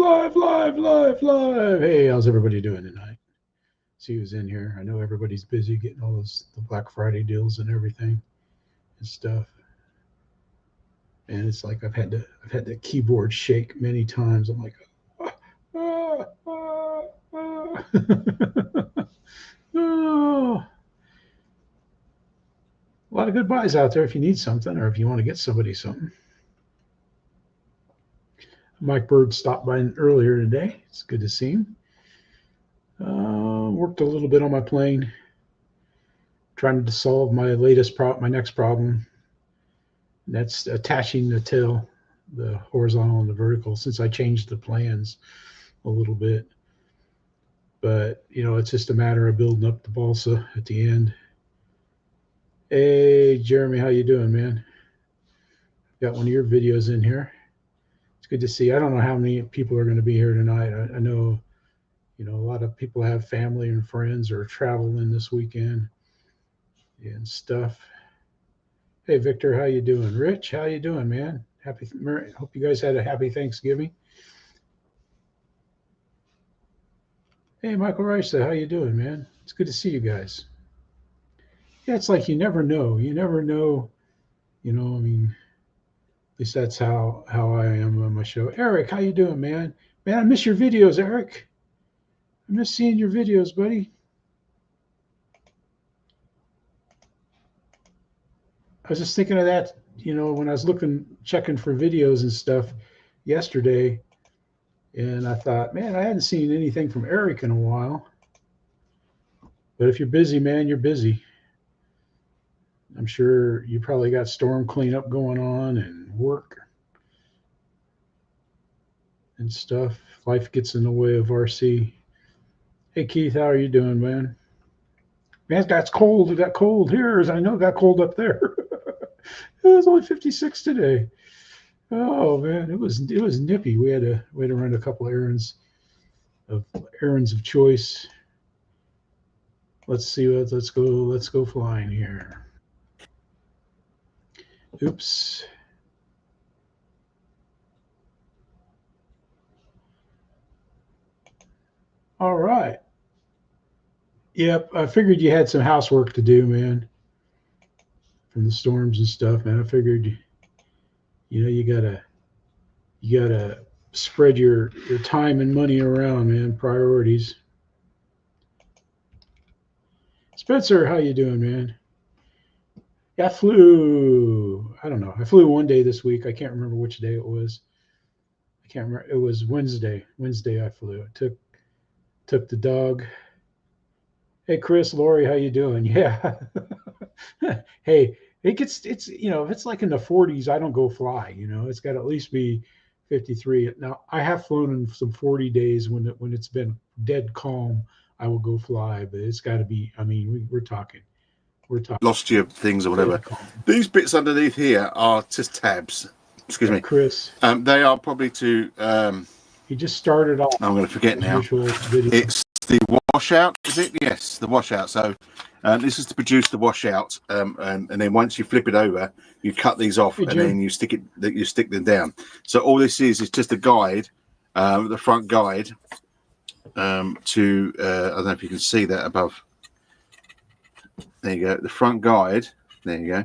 live. Hey, how's everybody doing tonight? See who's in here. I know everybody's busy getting all the Black Friday deals and everything and stuff. And it's like I've had the keyboard shake many times. I'm like, oh. A lot of good buys out there if you need something or if you want to get somebody something. Mike Bird stopped by earlier today. It's good to see him. Worked a little bit on my plane, trying to solve my next problem. That's attaching the tail, the horizontal and the vertical, since I changed the plans a little bit. But, you know, it's just a matter of building up the balsa at the end. Hey, Jeremy, how you doing, man? Got one of your videos in here. It's good to see. I don't know how many people are going to be here tonight. I know, you know, a lot of people have family and friends or traveling this weekend and stuff. Hey, Victor, how you doing? Rich, how you doing, man? Hope you guys had a happy Thanksgiving. Hey, Michael Rice, how you doing, man? It's good to see you guys. Yeah, it's like you never know. You never know, you know, I mean, at least that's how I am on my show. Eric, how you doing, man? Man, I miss your videos, Eric. I miss seeing your videos, buddy. I was just thinking of that, you know, when I was checking for videos and stuff yesterday, and I thought, man, I hadn't seen anything from Eric in a while. But if you're busy, man, you're busy. I'm sure you probably got storm cleanup going on and work and stuff. Life gets in the way of RC. Hey, Keith, how are you doing, man? Man, it got cold. It got cold here, as I know it got cold up there. It was only 56 today. Oh man, it was nippy. We had to run a couple errands of choice. Let's see what let's go flying here. Oops. All right. Yep, I figured you had some housework to do, man. From the storms and stuff, man. I figured, you know, you gotta spread your time and money around, man. Priorities. Spencer, how you doing, man? Yeah, I flew one day this week. I can't remember which day it was. I can't remember. It was Wednesday. Wednesday I flew. I took the dog. Hey, Chris, Lori, how you doing? Yeah. Hey, it's you know, if it's like in the 40s, I don't go fly. You know, it's got to at least be 53. Now, I have flown in some 40 days when it's been dead calm. I will go fly, but it's got to be. I mean, we're talking. Lost your things or whatever. These bits underneath here are just tabs. Excuse me, Chris. They are probably to. He just started off. I'm going to forget now. It's the washout, is it? Yes, the washout. So this is to produce the washout, and then once you flip it over, you cut these off, and then you stick them down. So all this is just a guide, the front guide to. I don't know if you can see that above. There you go. The front guide. There you go.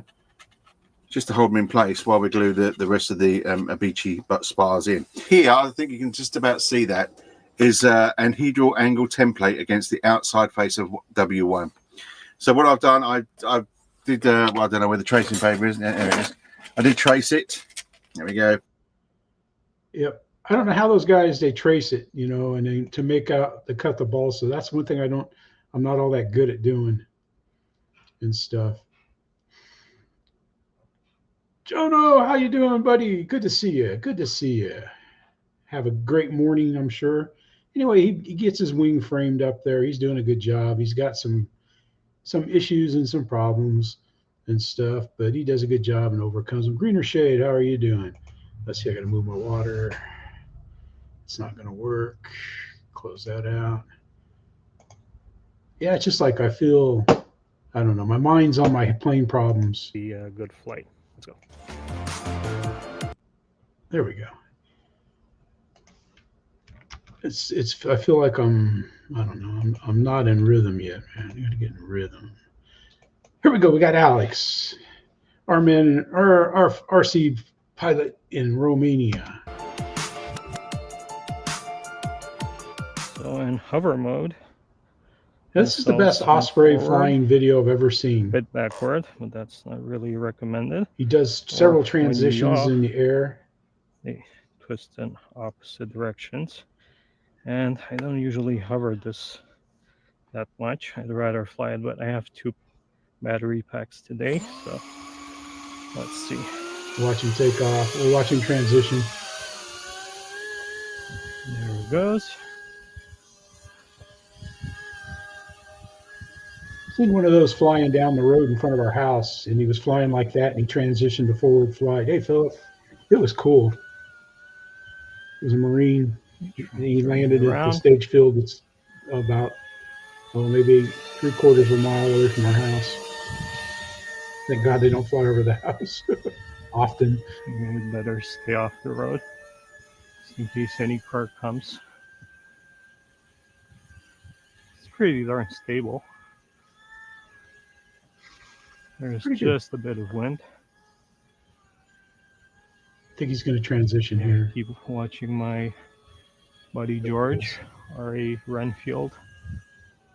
Just to hold them in place while we glue the rest of the Abichi spars in. Here, I think you can just about see that is an anhedral angle template against the outside face of W1. So what I've done, I did, well, I don't know where the tracing paper is. There it is. I did trace it. There we go. Yep. I don't know how those guys, they trace it, you know, and then to cut the balsa. So that's one thing I'm not all that good at doing and stuff. Jono, how you doing, buddy? Good to see you. Good to see you. Have a great morning, I'm sure. Anyway, he gets his wing framed up there. He's doing a good job. He's got some issues and some problems and stuff, but he does a good job and overcomes them. Greener Shade, how are you doing? Let's see, I got to move my water. It's not going to work. Close that out. Yeah, it's just like I feel, I don't know, my mind's on my plane problems. Be a good flight. Let's go. There we go. It's I feel like I don't know, I'm not in rhythm yet, man. I gotta get in rhythm. Here we go. We got Alex, our man, our RC pilot in Romania. So in hover mode, This is the best Osprey flying video I've ever seen. A bit backward, but that's not really recommended. He does several transitions in the air. They twist in opposite directions. And I don't usually hover this that much. I'd rather fly it, but I have 2 battery packs today, so let's see. Watch him take off. We're watching transition. There it goes. Seen one of those flying down the road in front of our house, and he was flying like that, and he transitioned to forward flight. Hey, Philip, it was cool. It was a Marine. He landed at the stage field. It's about, maybe 3/4 of a mile away from our house. Thank God they don't fly over the house often. You'd better stay off the road in case any car comes. It's pretty darn stable. There's just a bit of wind. I think he's going to transition here. Keep watching my buddy George, R.A. Renfield,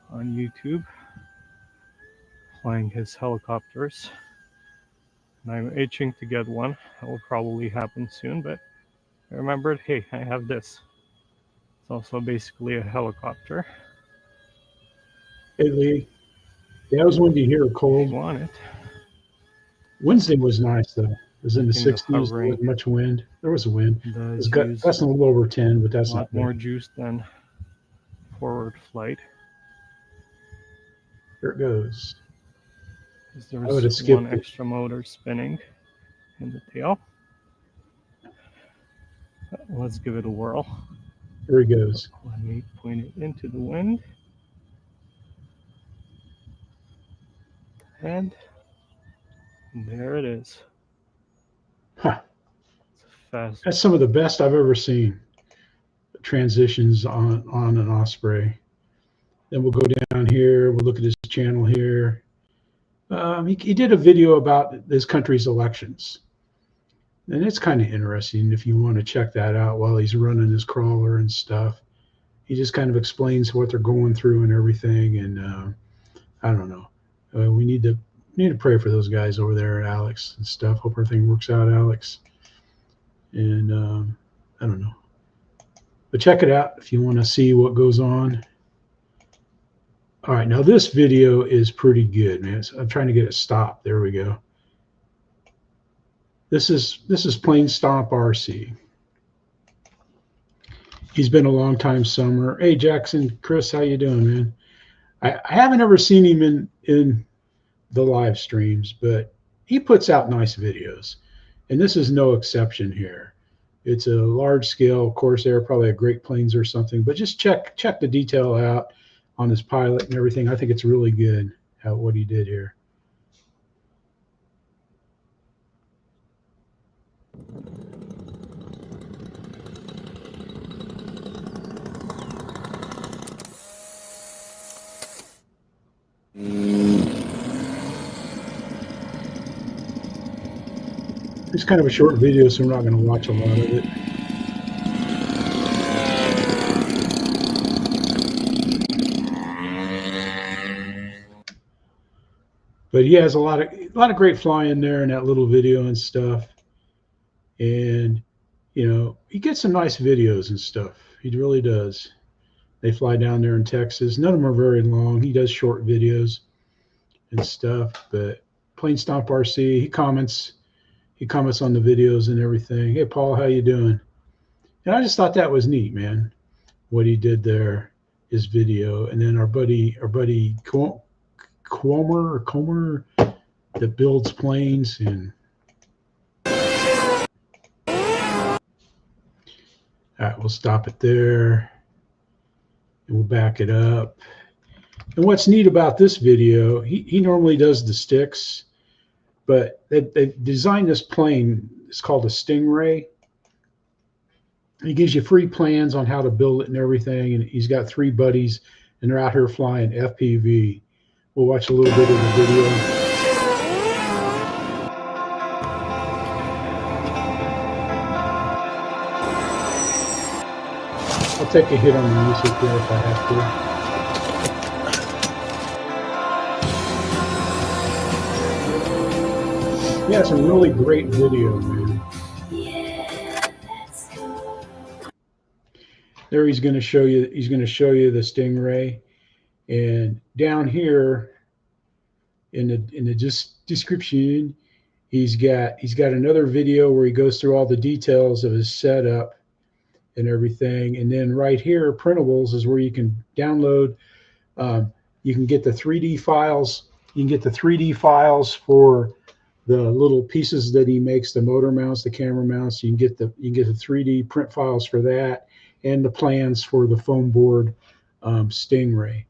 on YouTube, flying his helicopters. And I'm itching to get one. That will probably happen soon, but I remembered, hey, I have this. It's also basically a helicopter. Hey, Lee. Yeah, it was windy here, cold. Want it. Wednesday was nice, though. It was in the 60s. There wasn't much wind. There was a wind. It was that's a little over 10, but that's not more juice than forward flight. Here it goes. There's one extra motor spinning in the tail. Let's give it a whirl. Here he goes. Let me point it into the wind. And there it is. Huh. Fast. That's some of the best I've ever seen. Transitions on an Osprey. Then we'll go down here. We'll look at his channel here. He did a video about his country's elections. And it's kind of interesting if you want to check that out while he's running his crawler and stuff. He just kind of explains what they're going through and everything. And I don't know. We need to pray for those guys over there, Alex, and stuff. Hope everything works out, Alex. And I don't know. But check it out if you want to see what goes on. All right, now this video is pretty good, man. So I'm trying to get it stopped. There we go. This is PlaneStomp RC. He's been a long time summer. Hey, Jackson, Chris, how you doing, man? I haven't ever seen him in the live streams, but he puts out nice videos, and this is no exception here. It's a large scale Corsair, probably a Great Plains or something, but just check the detail out on his pilot and everything. I think it's really good what he did here. It's kind of a short video, so we're not going to watch a lot of it. But he has a lot of great flying there in that little video and stuff. And you know, he gets some nice videos and stuff. He really does. They fly down there in Texas. None of them are very long. He does short videos and stuff. But PlaneStomp RC, he comments on the videos and everything. Hey, Paul, how you doing? And I just thought that was neat, man, what he did there, his video. And then our buddy Qromer that builds planes. And all right, we'll stop it there. And we'll back it up. And what's neat about this video, he normally does the sticks, but they designed this plane. It's called a Stingray. He gives you free plans on how to build it and everything. And he's got 3 buddies, and they're out here flying FPV. We'll watch a little bit of the video. I'll take a hit on the music there if I have to. Yeah, some really great video, man. There he's going to show you. He's going to show you the Stingray, and down here in the description, he's got another video where he goes through all the details of his setup and everything. And then right here, printables is where you can download. You can get the 3D files. You can get the 3D files for the little pieces that he makes, the motor mounts, the camera mounts. You can get the 3D print files for that, and the plans for the foam board Stingray.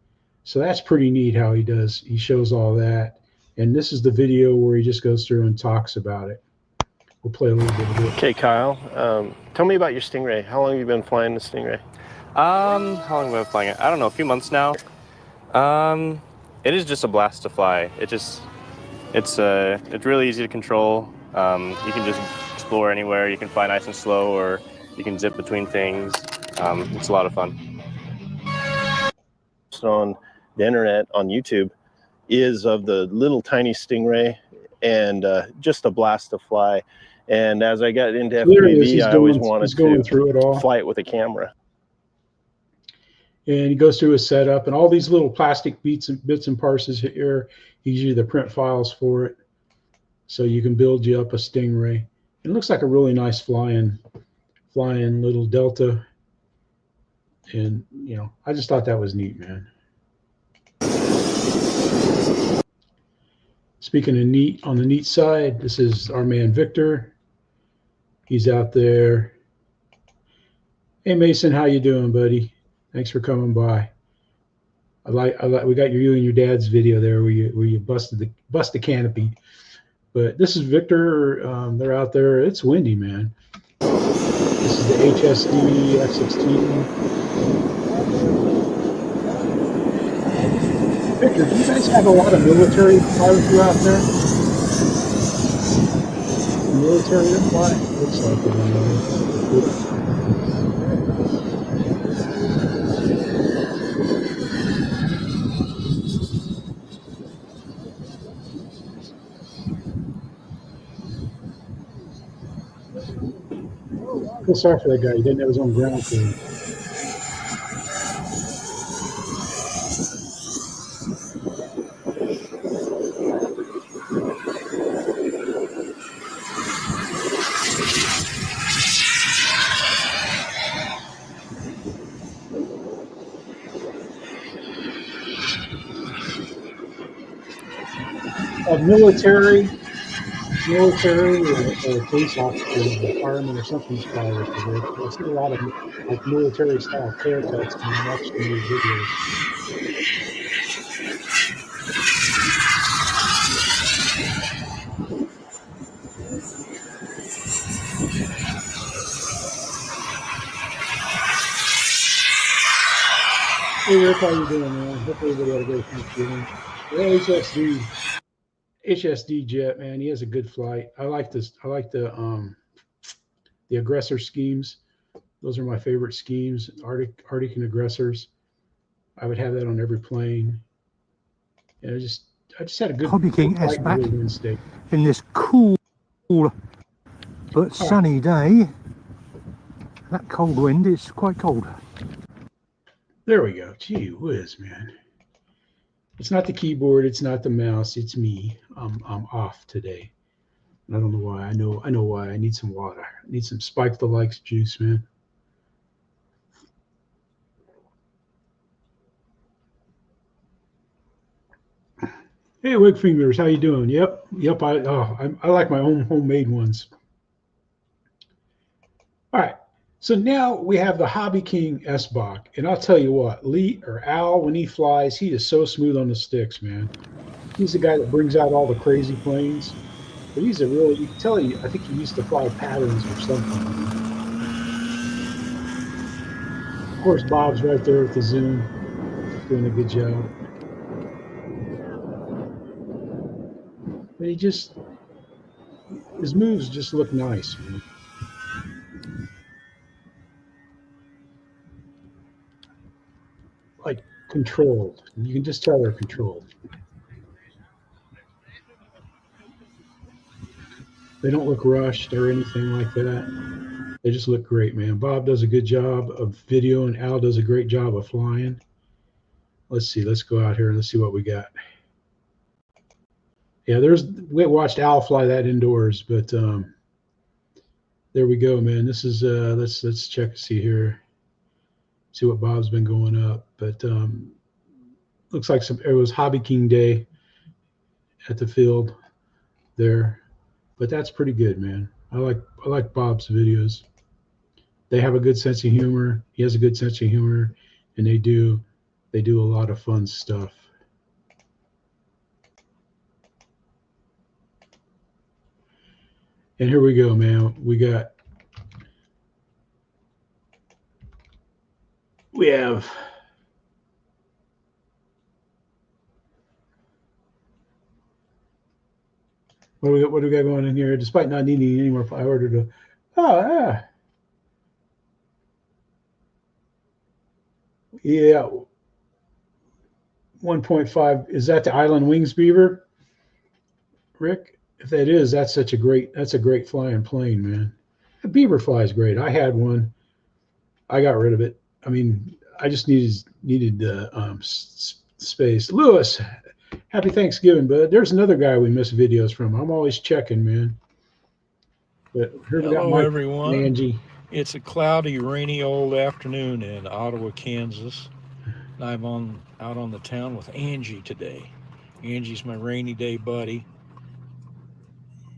So that's pretty neat how he does. He shows all that. And this is the video where he just goes through and talks about it. We'll play a little bit of it. Okay, Kyle, tell me about your Stingray. How long have you been flying the Stingray? How long have I been flying it? I don't know, a few months now. It is just a blast to fly. It's really easy to control. You can just explore anywhere. You can fly nice and slow, or you can zip between things. It's a lot of fun. On the internet, on YouTube, is of the little tiny Stingray, and just a blast to fly. And as I got into FPV, I always wanted to fly it with a camera. And he goes through his setup and all these little plastic bits and parts here. He gives you the print files for it, so you can build you up a Stingray. It looks like a really nice flying little Delta. And you know, I just thought that was neat, man. Speaking of neat, on the neat side, this is our man Victor. He's out there. Hey Mason, how you doing, buddy? Thanks for coming by. We got you and your dad's video there where you bust the canopy. But this is Victor. They're out there. It's windy, man. This is the HSD F-16. Victor, do you guys have a lot of military pilots out there? Military fly? Looks like it. I feel sorry for that guy. He didn't have his own ground crew. Military or police officers or firemen or something's probably I see a lot of like military style haircuts and watching these videos. Hey Rick, how you doing, man? Hopefully everybody had a great Thanksgiving. The HSD jet, man, he has a good flight. I like this. I like the aggressor schemes. Those are my favorite schemes. Arctic and aggressors. I would have that on every plane. And I just had a good HOBBYKING SBACH in this cool but sunny day. That cold wind is quite cold. There we go. Gee whiz, man. It's not the keyboard, it's not the mouse, it's me. I'm off today. I don't know why. I know why. I need some water. I need some Spike the Likes juice, man. Hey, Wig Fingers, how you doing? Yep. I like my own homemade ones. All right. So now we have the HOBBYKING SBACH, and I'll tell you what, Lee or Al, when he flies, he is so smooth on the sticks, man. He's the guy that brings out all the crazy planes, but he's a really, you can tell I think he used to fly patterns or something. Of course, Bob's right there with the zoom, doing a good job. But his moves just look nice, man. Like controlled. You can just tell they're controlled. They don't look rushed or anything like that. They just look great, man. Bob does a good job of video, and Al does a great job of flying. Let's see. Let's go out here and let's see what we got. Yeah, we watched Al fly that indoors, but there we go, man. This is let's check, see here, see what Bob's been going up. But looks like it was Hobby King Day at the field there. But that's pretty good, man. I like Bob's videos. They have a good sense of humor. He has a good sense of humor, and they do a lot of fun stuff. And here we go, man. We have what do we got going in here? Despite not needing any more, I ordered a. Oh yeah, yeah. 1.5. Is that the Island Wings Beaver, Rick? If that is, that's a great flying plane, man. The Beaver flies great. I had one. I got rid of it. I mean, I just needed space. Lewis, happy Thanksgiving, bud. There's another guy we miss videos from. I'm always checking, man. But here we got Mike everyone. And Angie. It's a cloudy, rainy old afternoon in Ottawa, Kansas. I'm out on the town with Angie today. Angie's my rainy day buddy.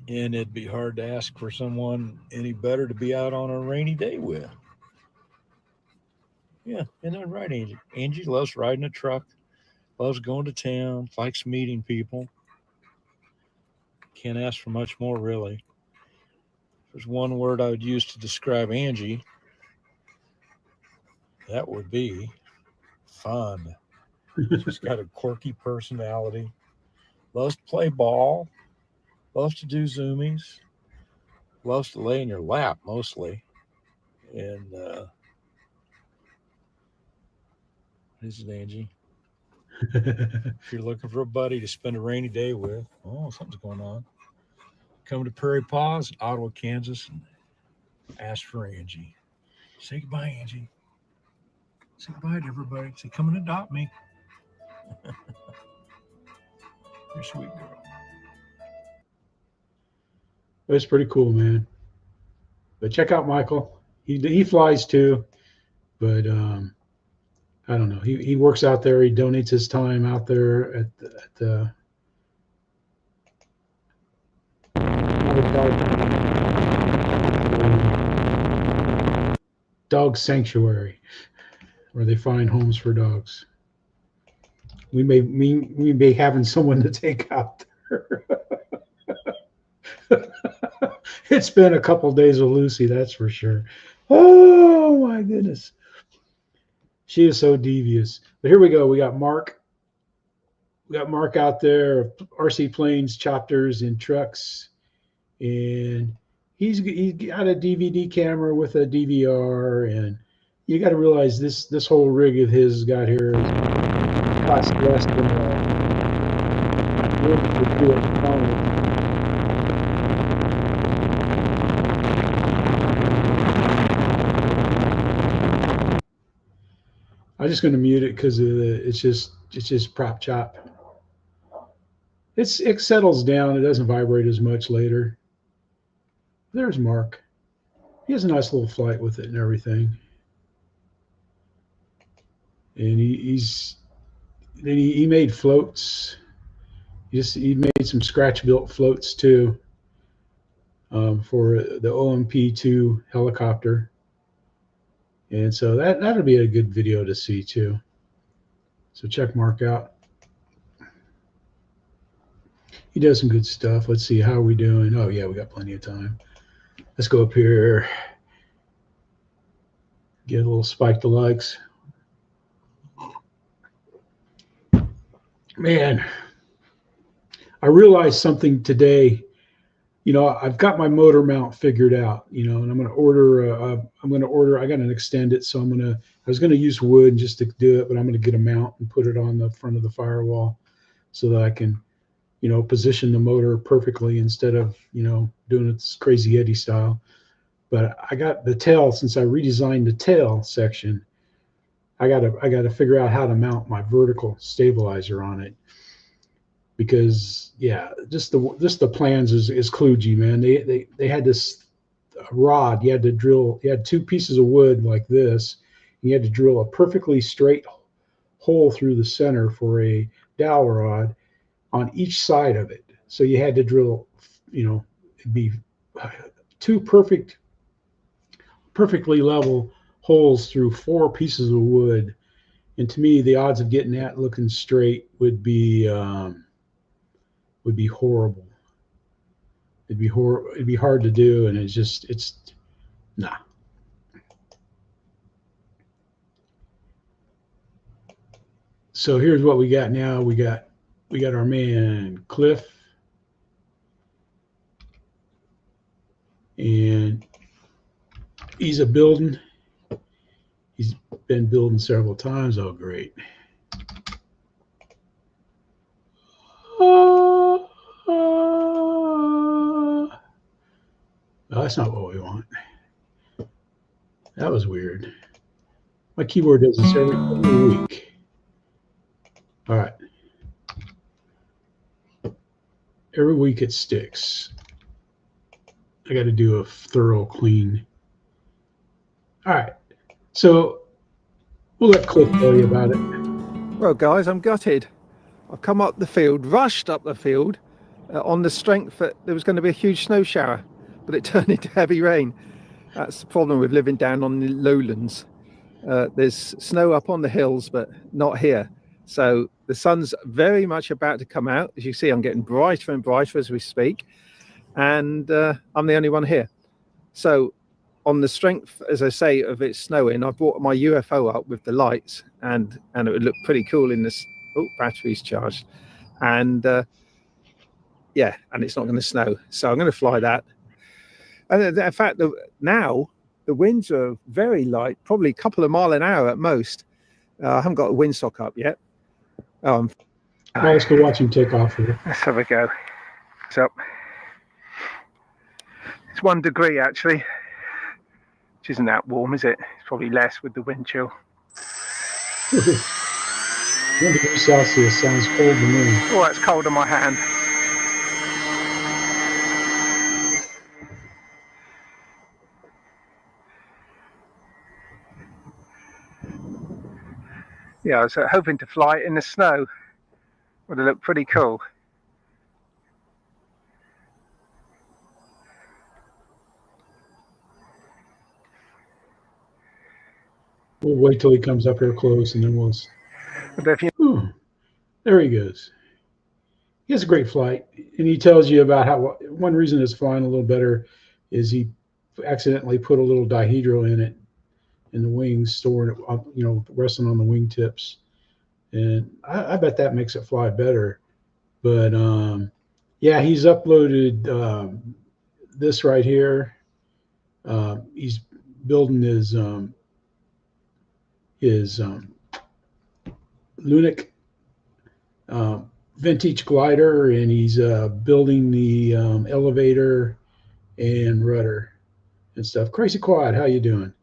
And it'd be hard to ask for someone any better to be out on a rainy day with. Yeah, isn't that right, Angie? Angie loves riding a truck, loves going to town, likes meeting people. Can't ask for much more, really. If there's one word I would use to describe Angie, that would be fun. She's got a quirky personality, loves to play ball, loves to do zoomies, loves to lay in your lap mostly. And this is Angie. If you're looking for a buddy to spend a rainy day with, oh, something's going on. Come to Prairie Paws, Ottawa, Kansas, and ask for Angie. Say goodbye, Angie. Say goodbye to everybody. Say, come and adopt me. You're a sweet girl. It's pretty cool, man. But check out Michael. He flies too, but I don't know. He works out there. He donates his time out there at the dog sanctuary, where they find homes for dogs. We may be having someone to take out there. It's been a couple days with Lucy, that's for sure. Oh my goodness. She is so devious. But here we go. We got Mark. We got Mark out there, RC planes, chopters, and trucks. And he's got a DVD camera with a DVR. And you got to realize this whole rig of his got here costs less than I'm just going to mute it because it's just prop chop. It settles down. It doesn't vibrate as much later. There's Mark. He has a nice little flight with it and everything. And he made floats. He made some scratch built floats too for the OMP-2 helicopter. And so that'll be a good video to see too. So check Mark out. He does some good stuff. Let's see, how are we doing? Oh yeah, we got plenty of time. Let's go up here. Get a little spike to likes. Man, I realized something today. You know, I've got my motor mount figured out, you know, and I'm going to order, I got an extended, so I was going to use wood just to do it, but I'm going to get a mount and put it on the front of the firewall so that I can, you know, position the motor perfectly instead of, you know, doing it crazy Eddie style. But I got the tail, since I redesigned the tail section, I got to figure out how to mount my vertical stabilizer on it. Because yeah, just the plans is kludgy, man. They had this rod. You had to drill. You had two pieces of wood like this. And you had to drill a perfectly straight hole through the center for a dowel rod on each side of it. So you had to drill, you know, it'd be two perfectly level holes through 4 pieces of wood. And to me, the odds of getting that looking straight would be horrible. It'd be horrible. It'd be hard to do, and it's nah. So here's what we got now. We got our man Cliff, and he's building. He's been building several times. Oh, great. Oh, that's not what we want. That was weird. My keyboard does this every week. All right. Every week it sticks. I got to do a thorough clean. All right. So we'll let Cliff tell you about it. Well, guys, I'm gutted. I've come up the field, rushed up the field on the strength that there was going to be a huge snow shower, but it turned into heavy rain. That's the problem with living down on the lowlands. There's snow up on the hills, but not here. So the sun's very much about to come out. As you see, I'm getting brighter and brighter as we speak. And I'm the only one here. So on the strength, as I say, of it snowing, I brought my UFO up with the lights, and it would look pretty cool in this. Oh, battery's charged. And yeah, and it's not going to snow. So I'm going to fly that. And in fact, now the winds are very light, probably a couple of miles an hour at most. I haven't got a windsock up yet. Let's go watch him take off here. Let's have a go. It's up. It's 1 degree actually, which isn't that warm, is it? It's probably less with the wind chill. 1 degree Celsius sounds cold to me. Oh, it's cold on my hand. Yeah, I was hoping to fly it in the snow. Would have looked pretty cool. We'll wait till he comes up here close, and then we'll. Ooh, there he goes. He has a great flight, and he tells you about how one reason it's flying a little better is he accidentally put a little dihedral in it, in the wings, storing it, you know, resting on the wingtips, and I bet that makes it fly better. But yeah, he's uploaded this right here. He's building his Lunac vintage glider, and he's building the elevator and rudder and stuff. Crazy Quad, how you doing?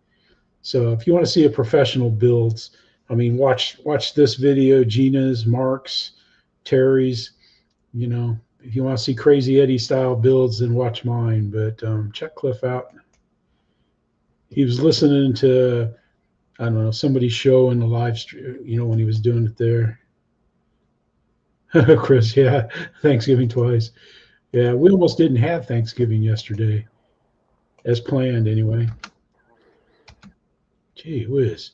So if you want to see a professional builds, I mean, watch this video, Gina's, Mark's, Terry's. You know, if you want to see Crazy Eddie style builds, then watch mine. But check Cliff out. He was listening to, I don't know, somebody's show in the live stream, you know, when he was doing it there. Chris, yeah, Thanksgiving twice. Yeah, we almost didn't have Thanksgiving yesterday, as planned anyway. Gee whiz.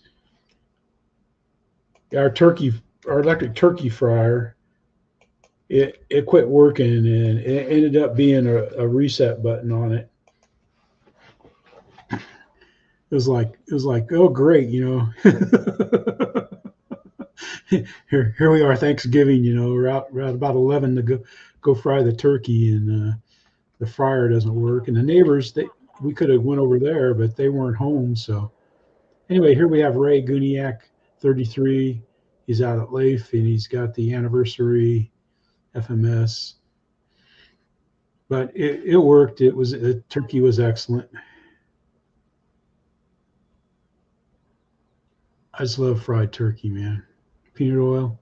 Our electric turkey fryer, it quit working, and it ended up being a reset button on it. was like, oh great, you know. here we are, Thanksgiving, you know, we're out about 11 to go fry the turkey, and the fryer doesn't work, and the neighbors, we could have went over there, but they weren't home. So anyway, here we have Ray Gooniac33. He's out at Leif, and he's got the anniversary FMS. But it worked. The turkey was excellent. I just love fried turkey, man. Peanut oil.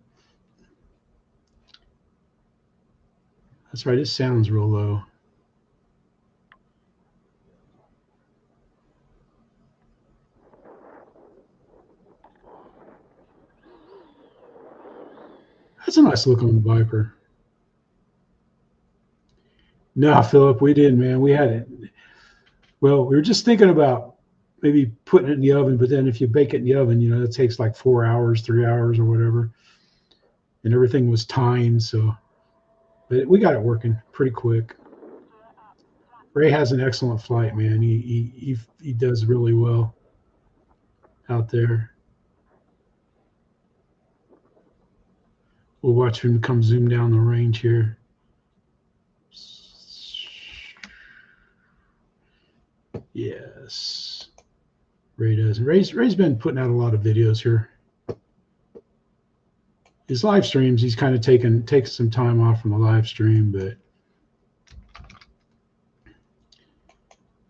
That's right. It sounds real low. That's a nice look on the Viper. No, Philip, we didn't, man. We had it. Well, we were just thinking about maybe putting it in the oven, but then if you bake it in the oven, you know, it takes like 4 hours, 3 hours or whatever. And everything was timed, so but we got it working pretty quick. Ray has an excellent flight, man. He does really well out there. We'll watch him come zoom down the range here. Yes, Ray does. Ray's been putting out a lot of videos here. His live streams, he's kind of taken some time off from the live stream, but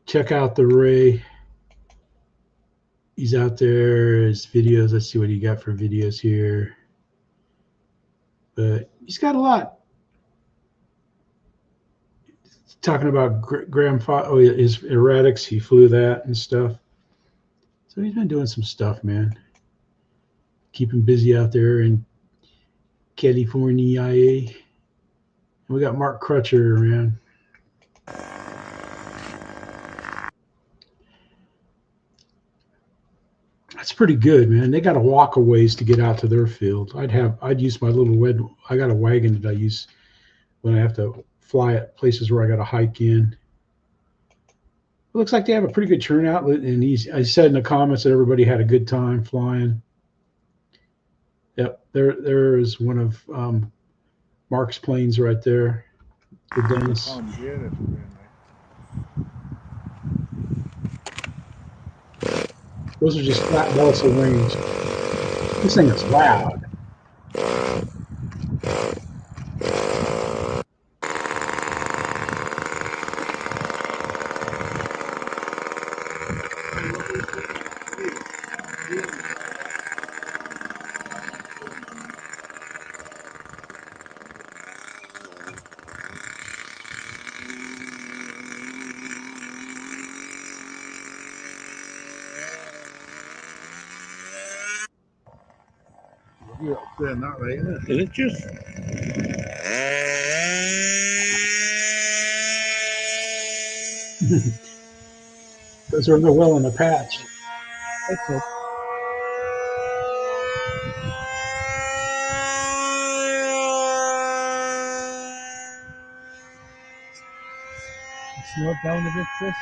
check out the Ray. He's out there. His videos. Let's see what he got for videos here. But he's got a lot. Talking about his erratics, he flew that and stuff. So he's been doing some stuff, man. Keep him busy out there in California. And we got Mark Crutcher around. That's pretty good, man. They got to walk a ways to get out to their field. I'd use my little I got a wagon that I use when I have to fly at places where I got to hike in. It looks like they have a pretty good turnout, and I said in the comments that everybody had a good time flying. Yep, there is one of Mark's planes right there. The Dennis. Those are just flat belts of range. This thing is loud. Not right, is it just? Those are the well in the patch. That's it. Slow it down a bit, Chris.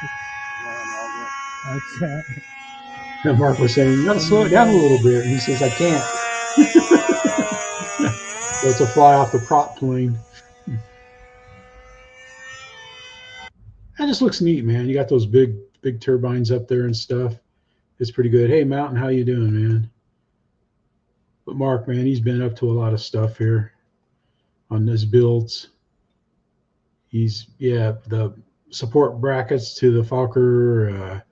And Mark was saying, you got to slow it down a little bit. And he says, I can't. So it's a fly off the prop plane. That just looks neat, man. You got those big turbines up there and stuff. It's pretty good. Hey, Mountain, how you doing, man? But Mark, man, he's been up to a lot of stuff here on his builds. The support brackets to the Fokker,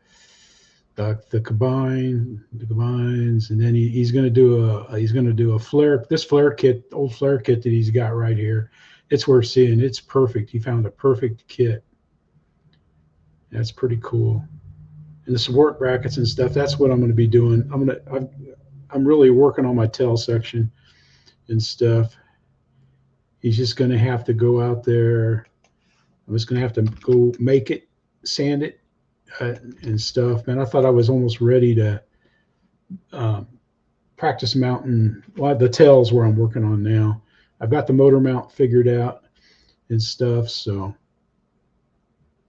the combines, and then he's going to do a flare. This flare kit, old flare kit that he's got right here, it's worth seeing. It's perfect. He found a perfect kit. That's pretty cool. And the support brackets and stuff. That's what I'm going to be doing. I'm really working on my tail section and stuff. He's just going to have to go out there. I'm just going to have to go make it, sand it, and stuff. Man, I thought I was almost ready to practice mounting. Well, the tail's where I'm working on now. I've got the motor mount figured out and stuff. So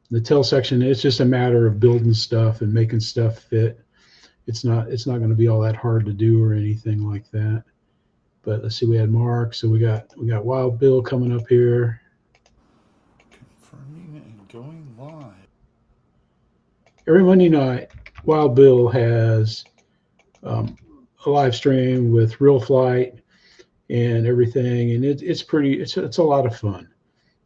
the tail section, it's just a matter of building stuff and making stuff fit. it's not going to be all that hard to do or anything like that. But let's see, we had Mark, so we got Wild Bill coming up here. Confirming and going live. Every Monday night, Wild Bill has a live stream with real flight and everything, and it's a lot of fun.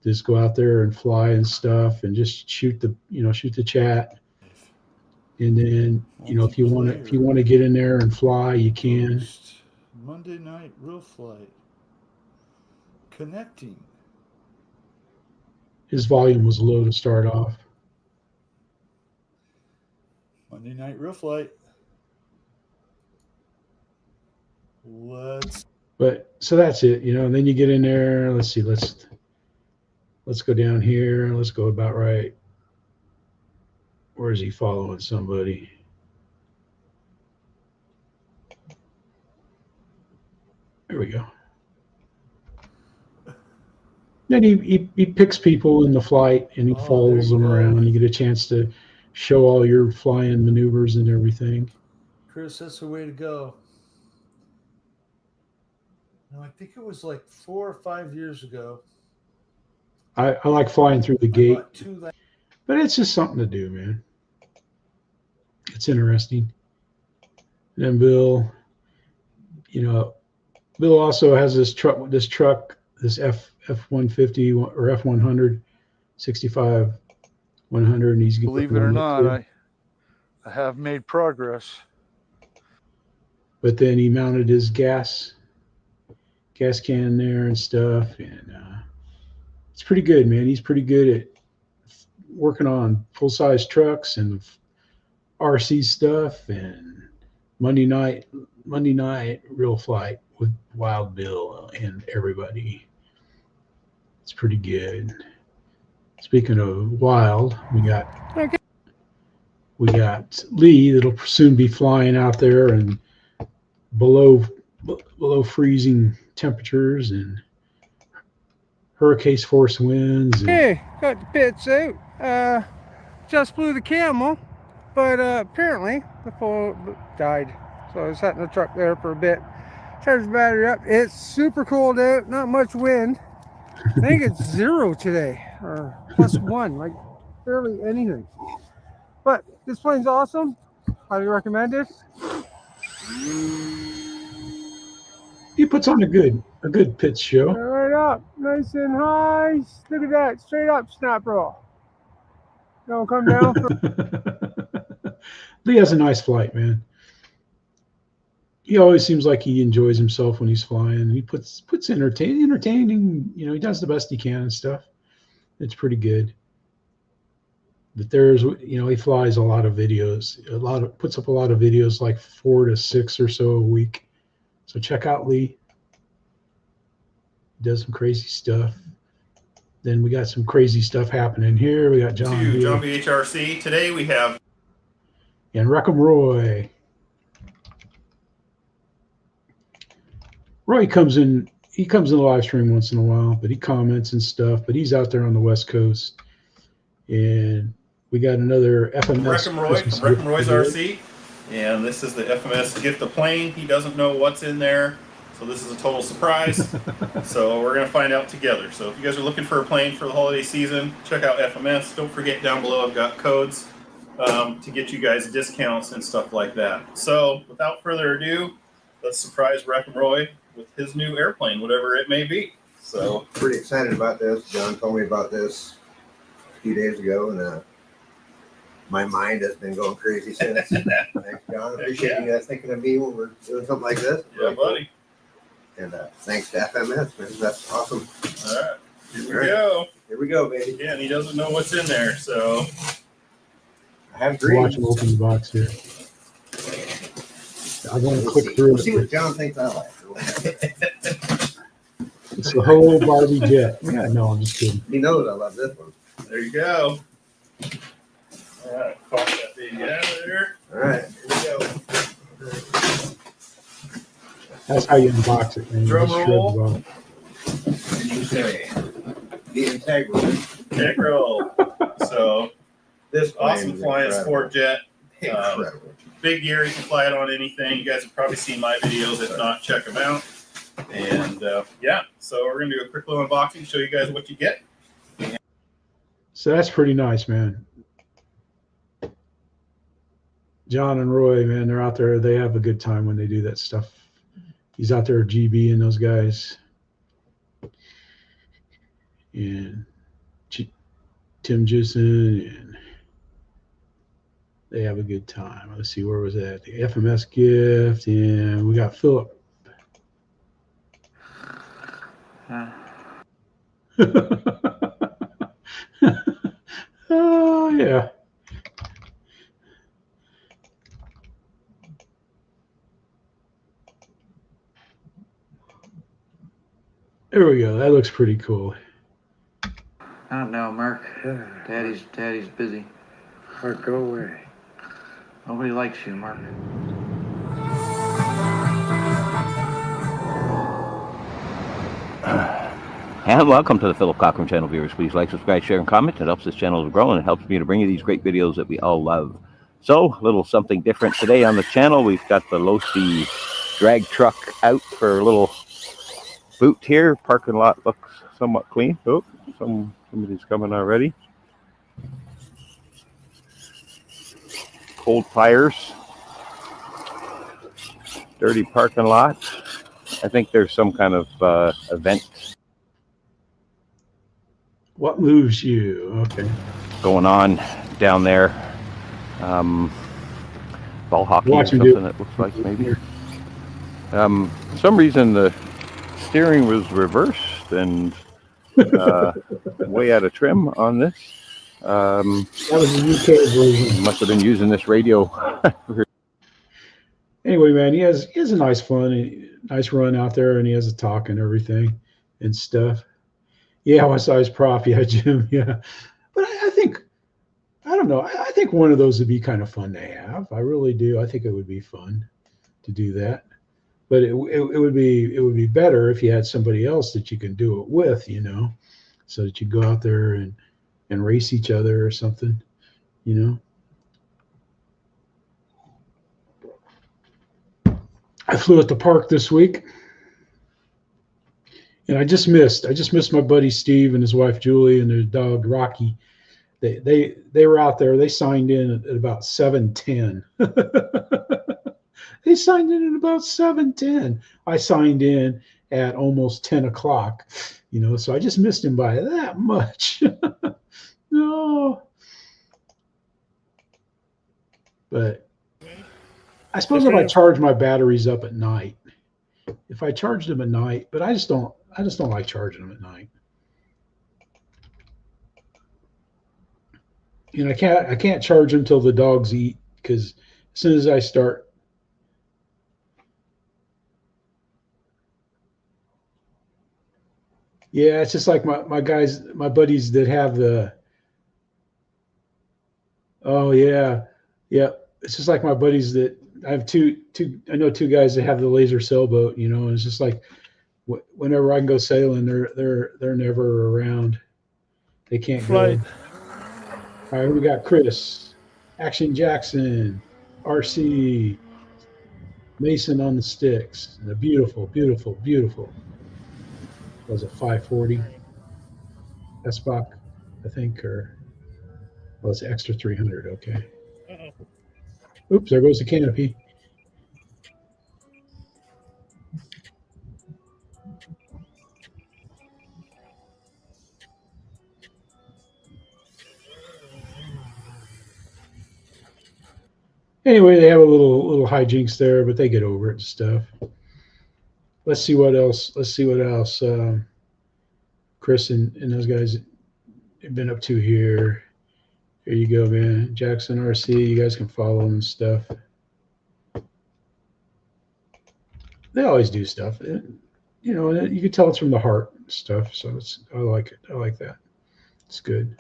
Just go out there and fly and stuff, and just shoot the chat. And then if you want to get in there and fly, you can. Monday night real flight. Connecting. His volume was low to start off. Monday night real flight. But so that's it, and then you get in there. Let's see, let's go down here. Let's go about right. Where is he following somebody? There we go. Then he picks people in the flight and he follows them around. You get a chance to show all your flying maneuvers and everything. Chris, that's the way to go. No, I think it was like 4 or 5 years ago. I like flying through the gate, but it's just something to do, man. It's interesting. And then Bill, Bill also has this truck, this F-150 or F-100, 65-100, and he's believe it or not, I have made progress. But then he mounted his gas can there and stuff, and it's pretty good, man. He's pretty good at working on full-size trucks and RC stuff. And Monday night real flight with Wild Bill and everybody. It's pretty good. Speaking of wild, we got Lee that'll soon be flying out there and below freezing temperatures and hurricane force winds. Hey, got the pits out. Just flew the Camel, but apparently the phone died. So I was sat in the truck there for a bit. Charged the battery up. It's super cold out, not much wind. I think it's 0 today, or +1, like barely anything. But this plane's awesome. Highly recommend it. He puts on a good pitch show. Right up, nice and high. Look at that, straight up snap roll. Don't come down. Lee has a nice flight, man. He always seems like he enjoys himself when he's flying. He puts entertaining. He does the best he can and stuff. It's pretty good. But there's, he flies a lot of videos, puts up a lot of videos, like 4 to 6 or so a week. So check out Lee. He does some crazy stuff. Then we got some crazy stuff happening here. We got JohnVHRC. Today we have and Reckem Roy. Roy comes in. He comes in the live stream once in a while, but he comments and stuff. But he's out there on the West Coast, and we got another FMS. Reckem Roy from Reckem Roy's RC, and this is the FMS Gift of Plane. He doesn't know what's in there, so this is a total surprise. So we're gonna find out together. So if you guys are looking for a plane for the holiday season, check out FMS. Don't forget down below I've got codes to get you guys discounts and stuff like that. So without further ado, let's surprise Reckem Roy with his new airplane, whatever it may be. So pretty excited about this. John told me about this a few days ago, and my mind has been going crazy since. Thanks, John. Appreciate you guys thinking of me when we're doing something like this. Yeah, buddy. And thanks to FMS, man. That's awesome. All right, here we go. Here we go, baby. Yeah, and he doesn't know what's in there, so I have dreams. Watch him open the box here. I'm going to click through. We'll see what John thinks I like. It's the whole Barbie jet. Yeah, no, I'm just kidding. He knows I love this one. There you go. All right, pop that baby out of there. All right, here we go. That's how you unbox it, man. Drum roll. And you say the integral. Integral. So This awesome flying sport jet. Incredible. big gear. You can fly it on anything. You guys have probably seen my videos. If not, check them out. And yeah, so we're going to do a quick little unboxing, show you guys what you get. So that's pretty nice, man. John and Roy, man, they're out there. They have a good time when they do that stuff. He's out there, GB and those guys. And Tim Jusen, and they have a good time. Let's see, where was that? The FMS Gift, and we got Philip. Oh, yeah. There we go. That looks pretty cool. Not now, Mark. Daddy's busy. Mark, go away. Nobody likes you, Mark. And welcome to the Philip Cockram channel, viewers. Please like, subscribe, share, and comment. It helps this channel to grow, and it helps me to bring you these great videos that we all love. So, a little something different today on the channel. We've got the Losi drag truck out for a little boot here. Parking lot looks somewhat clean. Oh, somebody's coming already. Cold tires. Dirty parking lot. I think there's some kind of event. What moves you? Okay. Going on down there. Ball hockey or something, it looks like, maybe. For some reason the steering was reversed and way out of trim on this. That was the UK version. Must have been using this radio. Anyway, man, he has a nice run out there, and he has a talk and everything and stuff. Yeah, one size prop, yeah, Jim, yeah. But I don't know. I think one of those would be kind of fun to have. I really do. I think it would be fun to do that. But it would be better if you had somebody else that you can do it with, you know, so that you go out there and race each other or something, you know. I flew at the park this week, and I just missed my buddy Steve and his wife Julie and their dog Rocky. They were out there. They signed in at about 7:10. They signed in at about 7:10. I signed in at almost 10 o'clock, you know, so I just missed him by that much. No. But I suppose if I charge my batteries up at night, if I charged them at night, but I just don't like charging them at night. And I can't charge them till the dogs eat, because as soon as I start, yeah, it's just like my buddies that have the, oh yeah, it's just like my buddies that I have I know two guys that have the laser sailboat, you know, and it's just like whenever I can go sailing, they're never around. They can't go. All right, we got Chris, Action Jackson, RC, Mason on the sticks. And a beautiful, beautiful, beautiful. Was it 540? SBACH, I think, or it's extra 300. Okay. Oops, there goes the canopy. Anyway, they have a little hijinks there, but they get over it and stuff. Let's see what else. Chris and those guys have been up to here. Here you go, man. Jackson RC, you guys can follow them and stuff. They always do stuff. You know, you can tell it's from the heart and stuff. So I like it. I like that. It's good.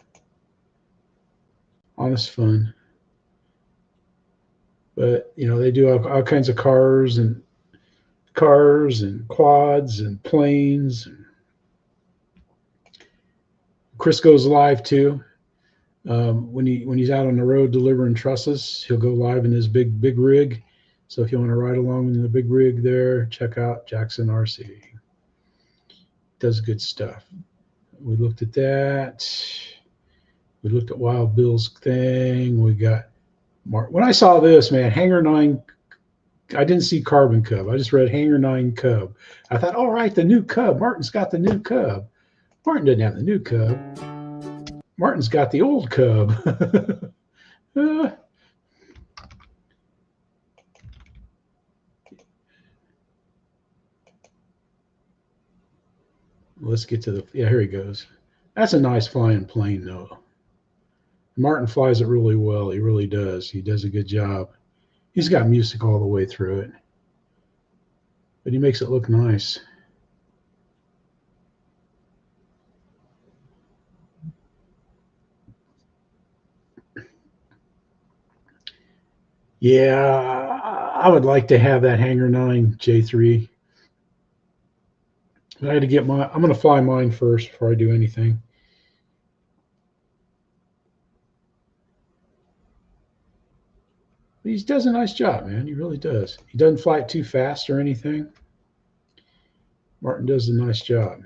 Honest fun. But you know, they do all kinds of cars and quads and planes. Chris goes live too. When he's out on the road delivering trusses, he'll go live in his big rig. So if you want to ride along in the big rig there, check out Jackson RC. Does good stuff. We looked at that. We looked at Wild Bill's thing. We got Mark. When I saw this, man, Hangar 9, I didn't see Carbon Cub. I just read Hangar 9 Cub. I thought, all right, the new Cub. Martin's got the new Cub. Martin didn't have the new Cub. Martin's got the old Cub. Let's get to the, yeah, here he goes. That's a nice flying plane, though. Martin flies it really well. He really does. He does a good job. He's got music all the way through it, but he makes it look nice. Yeah, I would like to have that Hangar 9 J3. I had to get my, I'm going to fly mine first before I do anything. He does a nice job, man. He really does. He doesn't fly it too fast or anything. Martin does a nice job.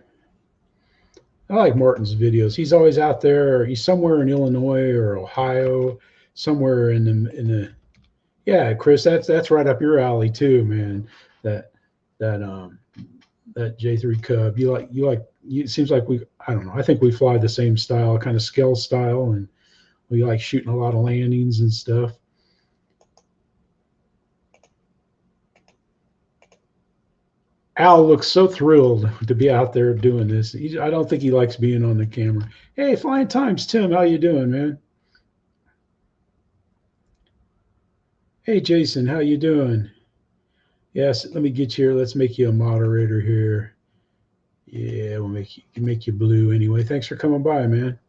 I like Martin's videos. He's always out there. He's somewhere in Illinois or Ohio, somewhere in the. Yeah, Chris, that's right up your alley too, man. That J3 Cub. You like. It seems like I don't know. I think we fly the same style, kind of scale style, and we like shooting a lot of landings and stuff. Al looks so thrilled to be out there doing this. I don't think he likes being on the camera. Hey, Flying Times, Tim, how you doing, man? Hey, Jason, how you doing? Yes, let me get you here. Let's make you a moderator here. Yeah, we'll make you blue anyway. Thanks for coming by, man.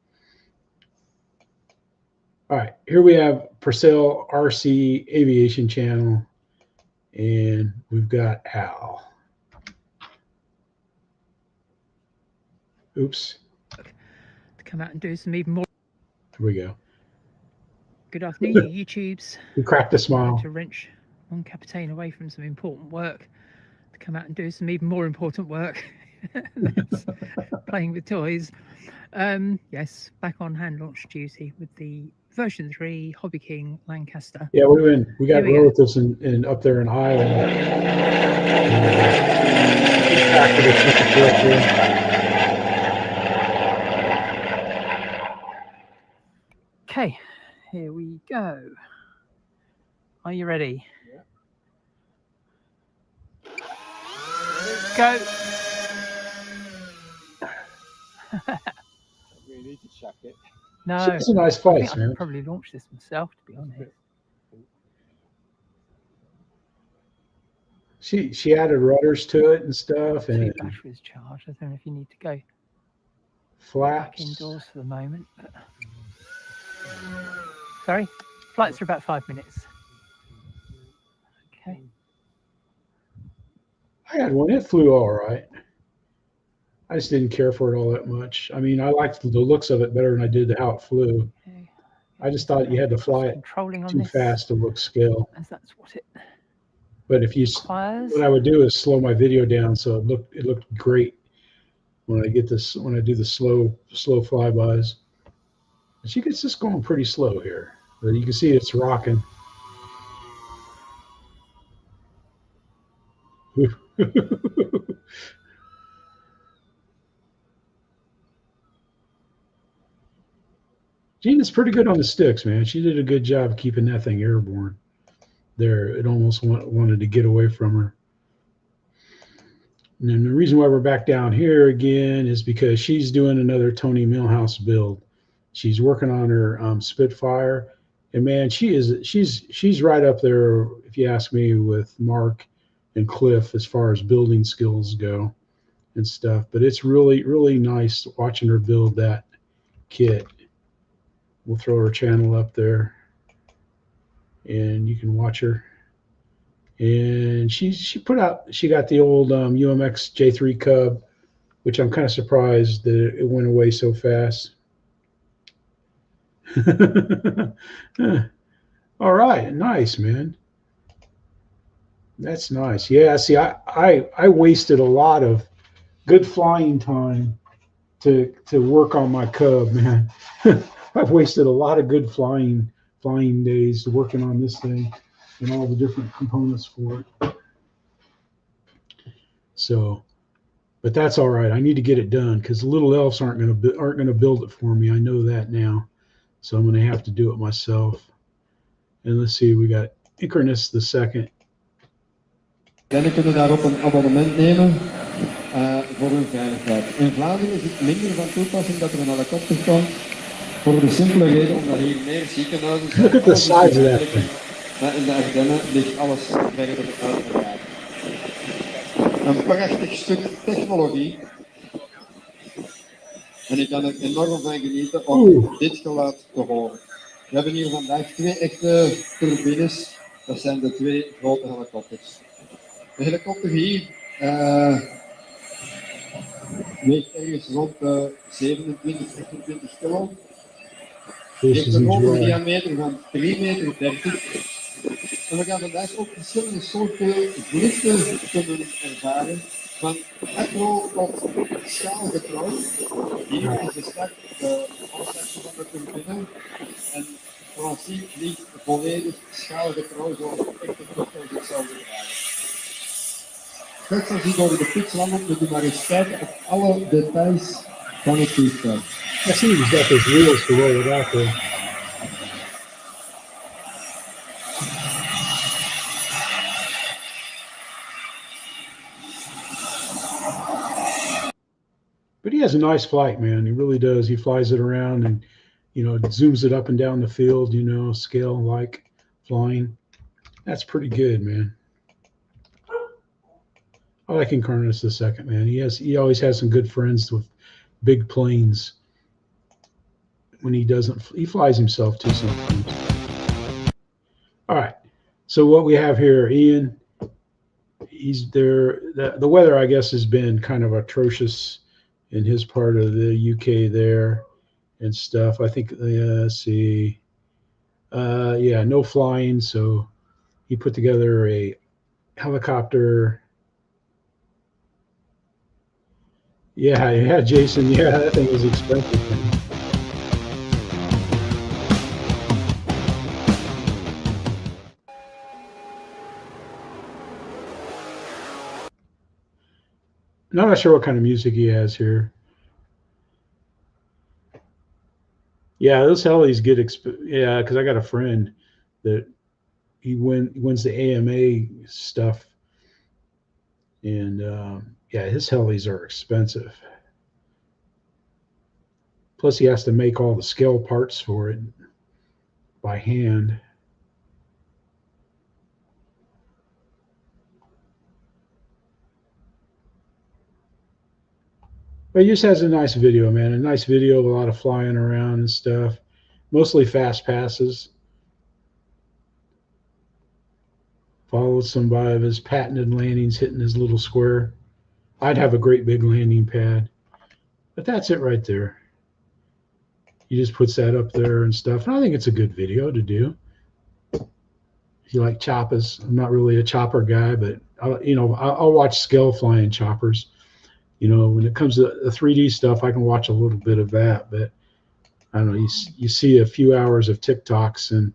All right, here we have Purcell RC Aviation Channel, and we've got Al. Oops. To come out and do some even more. Here we go. Good afternoon, you YouTubes. We cracked a smile. To wrench one Capitaine away from some important work to come out and do some even more important work. That's playing with toys. Yes, back on hand launch duty with the version 3 Hobby King Lancaster. Yeah, we got relatives in up there in Ireland. Okay, here we go. Are you ready? Yeah. Go. We need to chuck it. No. It's a nice place, I man. could probably launch this myself, to be honest. She added rudders to it and stuff, and batteries charged. I don't know if you need to go flaps. Back indoors for the moment. But... Sorry, flights are about 5 minutes. Okay. I had one. It flew all right. I just didn't care for it all that much. I mean, I liked the looks of it better than I did how it flew. Okay. I just thought you had to fly it too fast to look scale. As that's what it. But if you, what I would do is slow my video down so it looked great when I get this, when I do the slow flybys. And she gets this going pretty slow here, but you can see it's rocking. Gina's pretty good on the sticks, man. She did a good job keeping that thing airborne. There, it almost wanted to get away from her. And then the reason why we're back down here again is because she's doing another Tony Millhouse build. She's working on her Spitfire, and man, she's right up there, if you ask me, with Mark and Cliff as far as building skills go and stuff. But it's really nice watching her build that kit. We'll throw her channel up there, and you can watch her. And she got the old UMX J3 Cub, which I'm kind of surprised that it went away so fast. All right, nice, man. That's nice. Yeah, see, I wasted a lot of good flying time to work on my Cub, man. I've wasted a lot of good flying days working on this thing and all the different components for it. So, but that's all right. I need to get it done because the little elves aren't gonna build it for me. I know that now, so I'm gonna have to do it myself. And let's see, we got Icarus the second. Dan kunnen daarop een abonnement nemen voor hun veiligheid. In Vlaanderen is het minder van toepassing dat er een helikopter komt, voor de simpele reden omdat hier meer ziekenhuizen zijn. Look at the size of that thing. Maar in de Ardennen ligt alles verder uiteraard. Een prachtig stuk technologie. En ik kan er enorm van genieten om dit geluid te horen. We hebben hier vandaag 2 echte turbines. Dat zijn de 2 grote helikopters. De helikopter hier weegt ergens rond 27, 28 kilo. Heeft een diameter van 3,30 meter. En we gaan vandaag ook verschillende soorten vluchten kunnen ervaren. Van acro tot schaalgetrouw. Hier is de start, de afzetting van de turbine. En zoals je ziet, vliegt volledig schaalgetrouw zoals de echte vliegtuig hetzelfde dragen. Straks als je door de pits wandelt, moet je maar eens kijken op alle details van het vliegtuig. I see he's got those wheels to roll it out there. But he has a nice flight, man. He really does. He flies it around and, you know, zooms it up and down the field, you know, scale-like flying. That's pretty good, man. I like Incarnus the second, man. He always has some good friends with big planes. When he flies himself too sometimes. All right. So what we have here, Ian, he's there. The weather, I guess, has been kind of atrocious in his part of the UK there and stuff. I think, let's see. Yeah, no flying. So he put together a helicopter. Yeah, Jason. Yeah, that thing was expensive, man. I'm not sure what kind of music he has here. Yeah, those helis get yeah, because I got a friend that he wins the AMA stuff, and yeah, his helis are expensive. Plus, he has to make all the scale parts for it by hand. But he just has a nice video, man. A nice video of a lot of flying around and stuff. Mostly fast passes. Followed some of his patented landings hitting his little square. I'd have a great big landing pad. But that's it right there. He just puts that up there and stuff. And I think it's a good video to do. If you like choppers, I'm not really a chopper guy, but I'll watch scale flying choppers. You know, when it comes to the 3D stuff, I can watch a little bit of that, but I don't know, you see a few hours of TikToks and,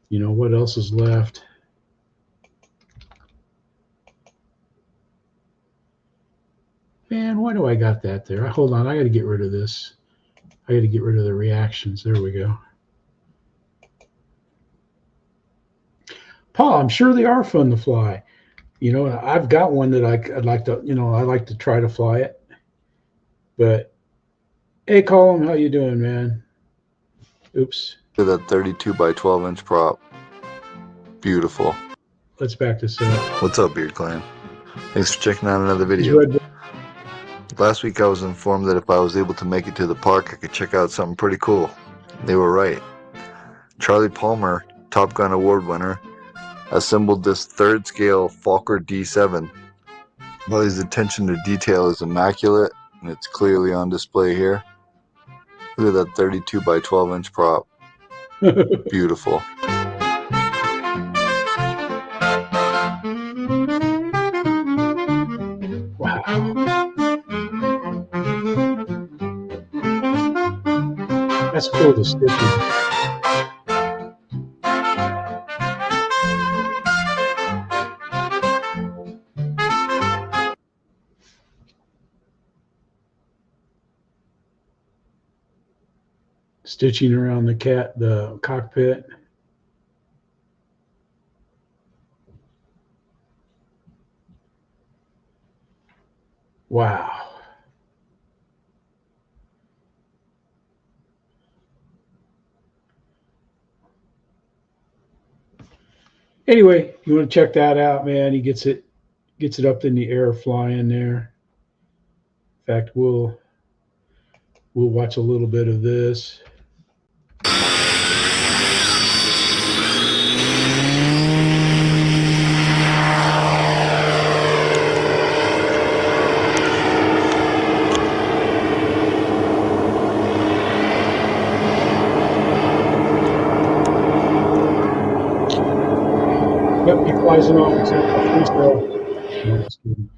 you know, what else is left? Man, why do I got that there? Hold on, I got to get rid of this. I got to get rid of the reactions. There we go. Paul, I'm sure they are fun to fly. You know, I've got one that I'd like to, you know, I like to try to fly it. But hey, Colin, how you doing, man? Oops. To that 32 by 12 inch prop. Beautiful. Let's back this up. What's up, Beard Clan? Thanks for checking out another video. Last week I was informed that if I was able to make it to the park, I could check out something pretty cool. They were right. Charlie Palmer, Top Gun Award winner, assembled this third scale Fokker D7. While his attention to detail is immaculate, and it's clearly on display here. Look at that 32 by 12 inch prop. Beautiful. Wow. That's cool, the stitching. Stitching around the cockpit. Wow. Anyway, you want to check that out, man. He gets it up in the air flying there. In fact, we'll watch a little bit of this. Yep, he flies it off. No, just kidding.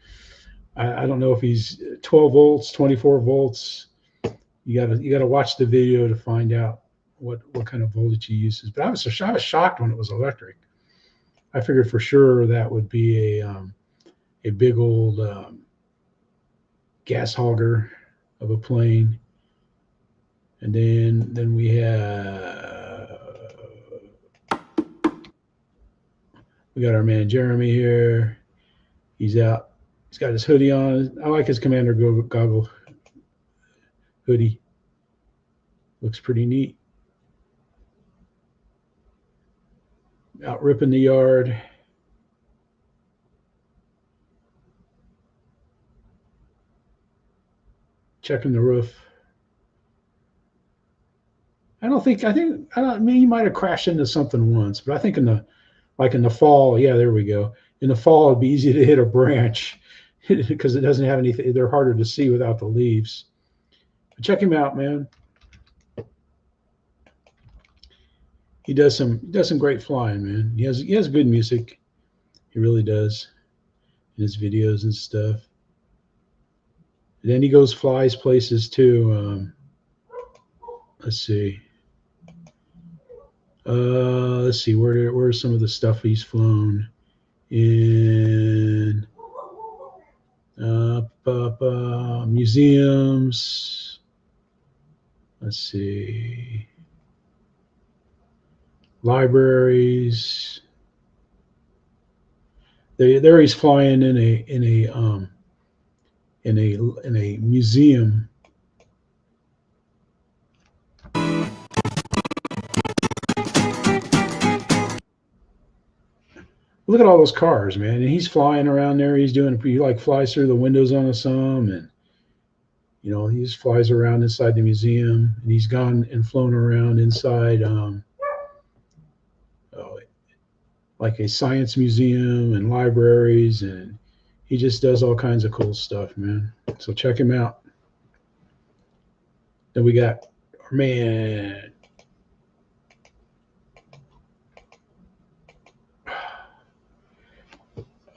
I don't know if he's 12 volts, 24 volts. You gotta watch the video to find out what kind of voltage he uses. But I was shocked when it was electric. I figured for sure that would be a big old gas hogger of a plane. And then we got our man Jeremy here. He's out. He's got his hoodie on. I like his commander goggle hoodie. Looks pretty neat. Out ripping the yard. Checking the roof. I mean, he might have crashed into something once, but I think in the fall, yeah, there we go. In the fall, it'd be easy to hit a branch because it doesn't have anything. They're harder to see without the leaves. But check him out, man. He does some great flying, man. He has good music. He really does in his videos and stuff. And then he flies places too. Let's see. Let's see. Where's some of the stuff he's flown in? Museums. Let's see. Libraries. There he's flying in a museum. Look at all those cars, man. And he's flying around there. He flies through the windows on some, and he just flies around inside the museum. And he's gone and flown around inside like a science museum and libraries, and he just does all kinds of cool stuff, man. So check him out. Then we got our man.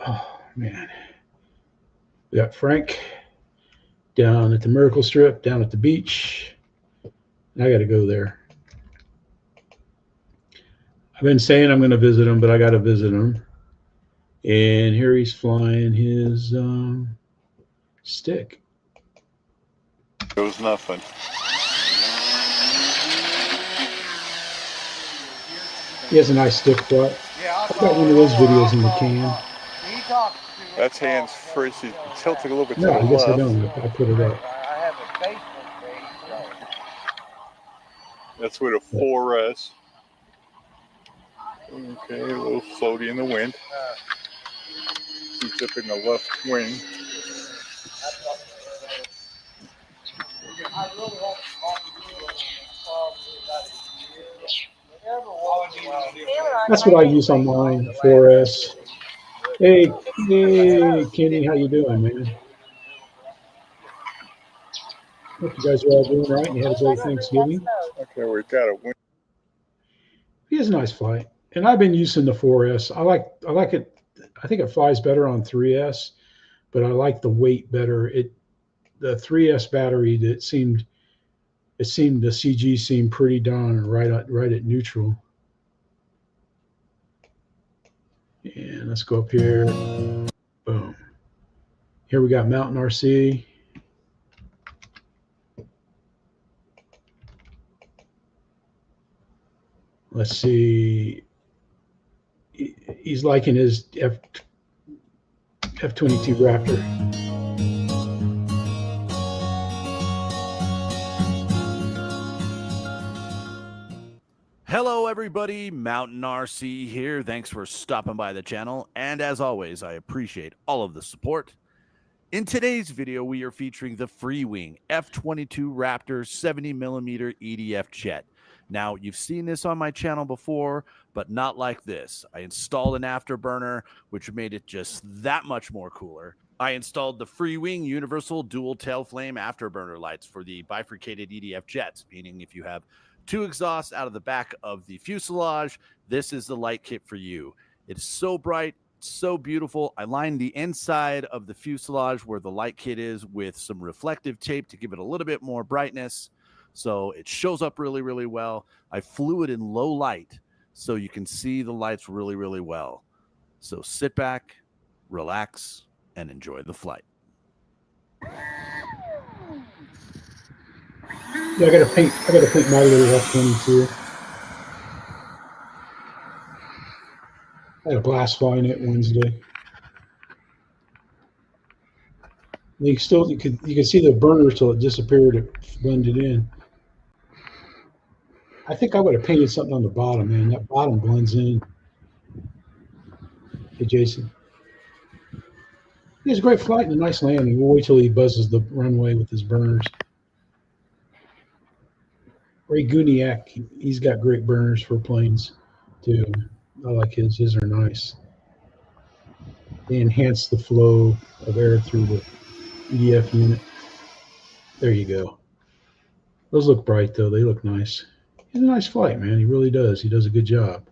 Oh man, we got Frank down at the Miracle Strip, down at the beach. I got to go there. I've been saying I'm going to visit him, but I got to visit him. And here he's flying his stick. It was nothing. He has a nice stick flight. I've got one of those videos in the can. That's hands free. So tilt it a little bit. No, I guess I don't. I put it up. That's with a 4S. Okay, a little floaty in the wind. Keeps up in the left wing. That's what I use on mine, 4S. Hey, Kenny, how you doing, man? Hope you guys are all doing right and you had a great Thanksgiving. Okay, we've got a wind. he has a nice flight. And I've been using the 4S. I like it. I think it flies better on 3S, but I like the weight better. The 3S battery, the CG seemed pretty darn right at neutral. And let's go up here. Boom. Here we got Mountain RC. Let's see. He's liking his F-22 Raptor. Hello everybody, Mountain RC here. Thanks for stopping by the channel, and as always, I appreciate all of the support. In today's video, we are featuring the Freewing F-22 Raptor 70mm EDF jet. Now, you've seen this on my channel before, but not like this. I installed an afterburner, which made it just that much more cooler. I installed the Freewing Universal Dual Tail Flame Afterburner lights for the bifurcated EDF jets, meaning if you have two exhausts out of the back of the fuselage, this is the light kit for you. It is so bright, so beautiful. I lined the inside of the fuselage where the light kit is with some reflective tape to give it a little bit more brightness, so it shows up really, really well. I flew it in low light so you can see the lights really, really well. So sit back, relax, and enjoy the flight. Yeah, I gotta paint my little F-22. I had a blast flying it Wednesday. You can see the burner till it disappeared. It blended in. I think I would have painted something on the bottom, man. That bottom blends in. Hey, Jason. He has a great flight and a nice landing. We'll wait till he buzzes the runway with his burners. Ray Gooniac, he's got great burners for planes too. I like his. His are nice. They enhance the flow of air through the EDF unit. There you go. Those look bright though. They look nice. He's a nice flight, man. He really does. He does a good job.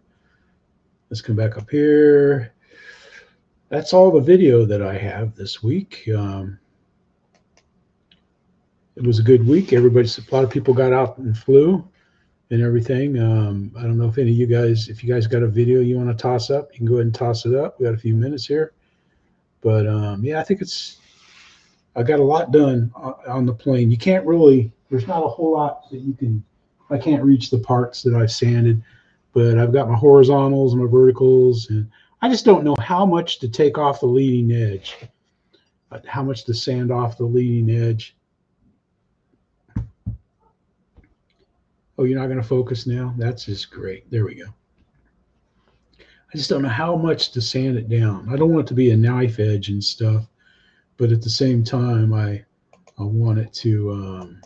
Let's come back up here. That's all the video that I have this week. It was a good week. A lot of people got out and flew and everything. I don't know if any of you guys, if you guys got a video you want to toss up, you can go ahead and toss it up. We got a few minutes here. But yeah, I think I got a lot done on the plane. You can't really, there's not a whole lot that you can, I can't reach the parts that I've sanded, but I've got my horizontals and my verticals, and I just don't know how much to take off the leading edge, how much to sand off the leading edge. Oh, you're not going to focus now? That's just great. There we go. I just don't know how much to sand it down. I don't want it to be a knife edge and stuff, but at the same time, I want it to,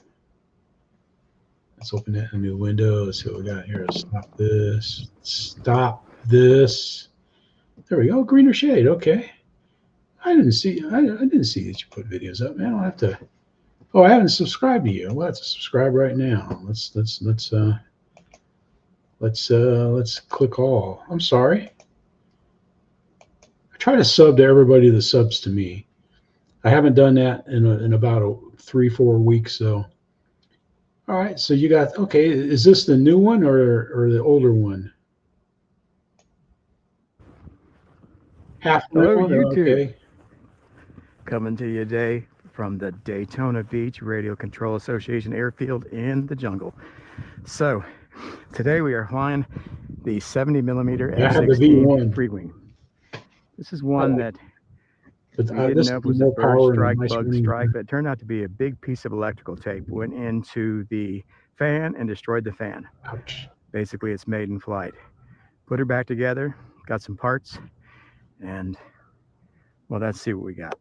let's open that in a new window. So we got here, stop this, stop this. There we go, greener shade, okay. I didn't see that you put videos up, man. I'll have to, oh, I haven't subscribed to you. Well, let's subscribe right now. Let's click all. I'm sorry. I try to sub to everybody that subs to me. I haven't done that in about 3-4 weeks. So, all right. So you got, okay. Is this the new one or the older one? Half Hello, one? YouTube. Okay. Coming to you today from the Daytona Beach Radio Control Association airfield in the jungle. So today we are flying the 70mm F-16 Freewing. This is one that we didn't know if it was a bird strike, bug strike, but it turned out to be a big piece of electrical tape. Went into the fan and destroyed the fan. Ouch. Basically, it's made in flight. Put her back together, got some parts, and well, let's see what we got.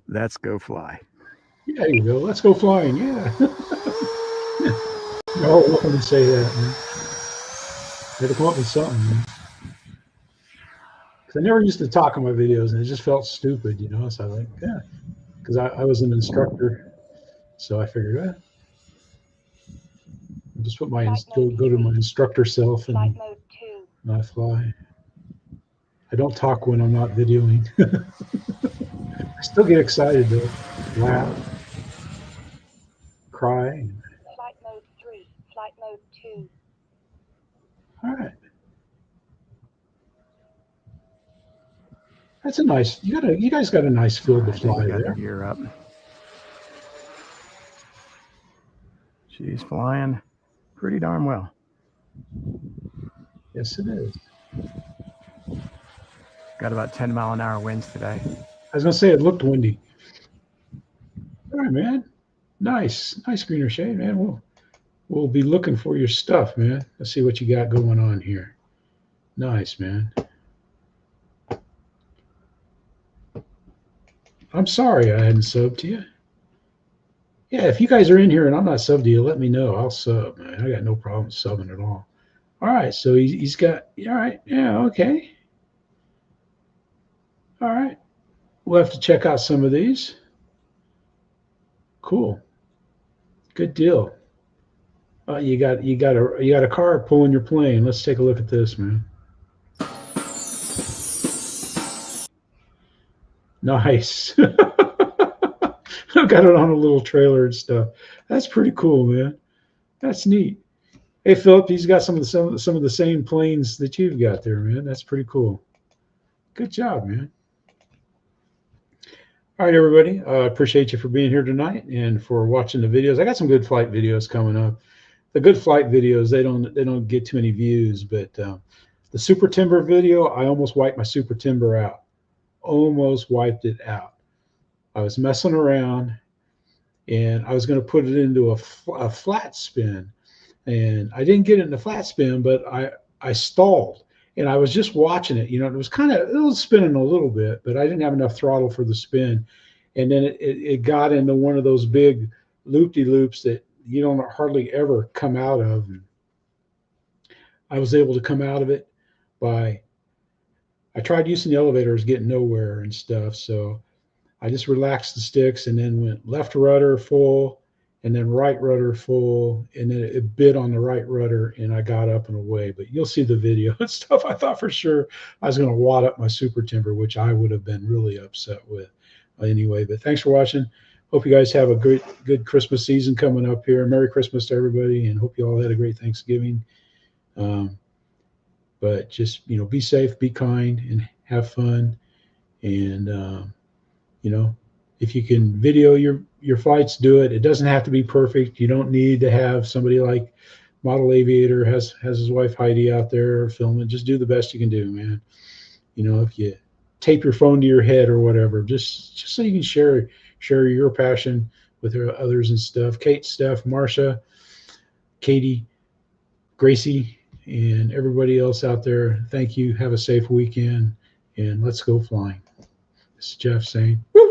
Let's go fly. Yeah, there you go. Let's go flying. Yeah. No, I'm going to say that, man. They had to come up with something, man. Because I never used to talk on my videos, and it just felt stupid, you know. So I was like, yeah, because I was an instructor, so I figured, I'll just put my go to my instructor self and I fly. I don't talk when I'm not videoing. I still get excited though, laugh, cry. Flight mode 3, flight mode 2. All right. That's a nice. You guys got a nice field to fly there. Gear up. She's flying pretty darn well. Yes, it is. Got about 10-mile-an-hour winds today. I was gonna say it looked windy. All right, man. Nice greener shade, man. We'll be looking for your stuff, man. Let's see what you got going on here. Nice, man. I'm sorry I hadn't subbed to you. Yeah, if you guys are in here and I'm not subbed to you, let me know. I'll sub, man. I got no problem subbing at all. All right, so he's got, all right, yeah, okay. All right, we'll have to check out some of these. Cool, good deal. You got a car pulling your plane. Let's take a look at this, man. Nice. I've got it on a little trailer and stuff. That's pretty cool, man. That's neat. Hey, Philip, he's got some of the same planes that you've got there, man. That's pretty cool. Good job, man. All right, everybody. I appreciate you for being here tonight and for watching the videos. I got some good flight videos coming up. The good flight videos, they don't get too many views, but the Super Timber video, I almost wiped my Super Timber out. Almost wiped it out. I was messing around and I was going to put it into a flat spin, and I didn't get it in the flat spin, but I stalled and I was just watching it. You know, it was spinning a little bit, but I didn't have enough throttle for the spin. And then it got into one of those big loop-de-loops that you don't hardly ever come out of. And I was able to come out of it I tried using the elevators, getting nowhere and stuff. So I just relaxed the sticks and then went left rudder full and then right rudder full. And then it bit on the right rudder and I got up and away. But you'll see the video and stuff. I thought for sure I was going to wad up my Super Timber, which I would have been really upset with anyway. But thanks for watching. Hope you guys have a good Christmas season coming up here. Merry Christmas to everybody, and hope you all had a great Thanksgiving. But just, be safe, be kind, and have fun. And, if you can video your flights, do it. It doesn't have to be perfect. You don't need to have somebody like Model Aviator has his wife Heidi out there filming. Just do the best you can do, man. If you tape your phone to your head or whatever, just so you can share your passion with others and stuff. Kate, Steph, Marcia, Katie, Gracie, and everybody else out there, thank you. Have a safe weekend, and let's go flying. This is Jeff saying, woo!